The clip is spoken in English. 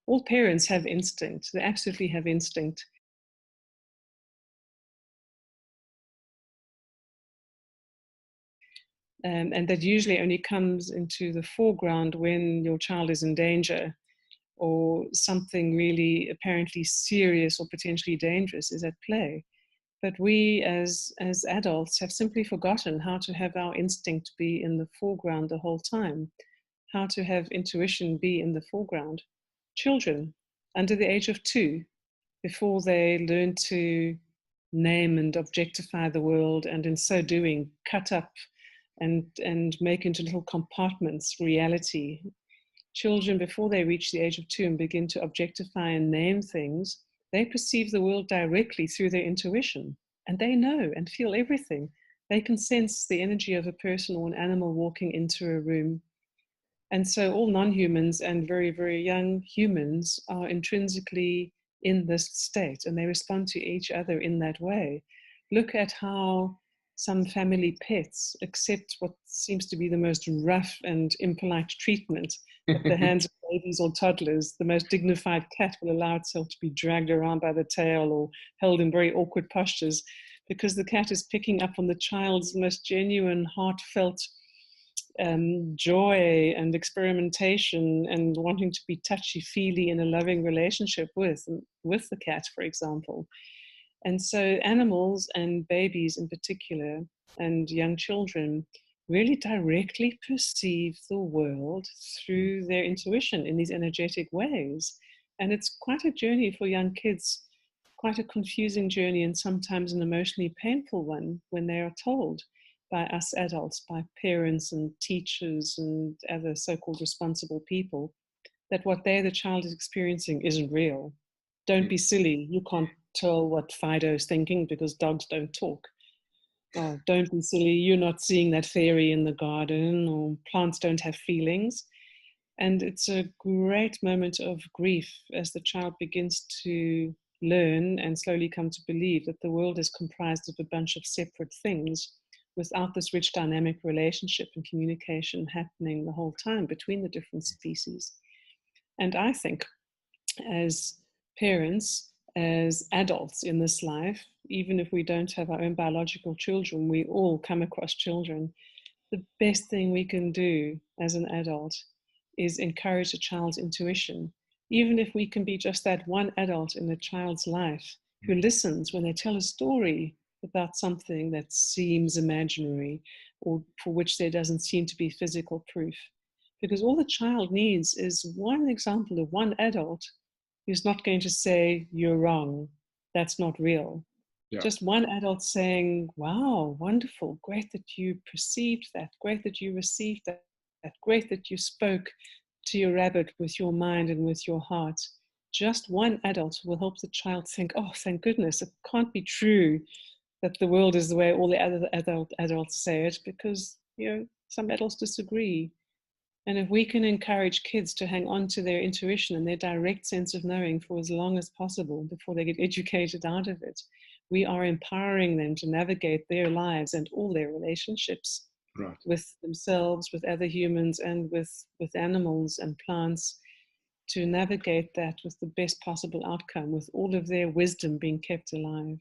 All parents have instinct. They absolutely have instinct. And that usually only comes into the foreground when your child is in danger or something really apparently serious or potentially dangerous is at play. But we as adults have simply forgotten how to have our instinct be in the foreground the whole time, how to have intuition be in the foreground. Children under the age of 2, before they learn to name and objectify the world, and in so doing cut up and make into little compartments reality. Children, before they reach the age of 2 and begin to objectify and name things, they perceive the world directly through their intuition, and they know and feel everything. They can sense the energy of a person or an animal walking into a room. And so all non-humans and very, very young humans are intrinsically in this state, and they respond to each other in that way. Look at how some family pets accept what seems to be the most rough and impolite treatment at the hands of babies or toddlers. The most dignified cat will allow itself to be dragged around by the tail or held in very awkward postures, because the cat is picking up on the child's most genuine, heartfelt joy and experimentation and wanting to be touchy-feely in a loving relationship with the cat, for example. And so animals and babies in particular and young children really directly perceive the world through their intuition in these energetic ways. And it's quite a journey for young kids, quite a confusing journey, and sometimes an emotionally painful one when they are told by us adults, by parents and teachers and other so-called responsible people, that what the child is experiencing isn't real. Don't be silly. You can't tell what Fido's thinking because dogs don't talk. Oh, don't be silly. You're not seeing that fairy in the garden, or plants don't have feelings. And it's a great moment of grief as the child begins to learn and slowly come to believe that the world is comprised of a bunch of separate things without this rich dynamic relationship and communication happening the whole time between the different species. And I think as parents, as adults in this life, even if we don't have our own biological children, we all come across children. The best thing we can do as an adult is encourage a child's intuition, even if we can be just that one adult in a child's life who listens when they tell a story about something that seems imaginary or for which there doesn't seem to be physical proof. Because all the child needs is one example of one adult who's not going to say, you're wrong, that's not real. Yeah. Just one adult saying, wow, wonderful, great that you perceived that, great that you received that, great that you spoke to your rabbit with your mind and with your heart. Just one adult will help the child think, oh, thank goodness, it can't be true that the world is the way all the other adults say it, because some adults disagree. And if we can encourage kids to hang on to their intuition and their direct sense of knowing for as long as possible before they get educated out of it, we are empowering them to navigate their lives and all their relationships with themselves, with other humans, and with animals and plants, to navigate that with the best possible outcome, with all of their wisdom being kept alive.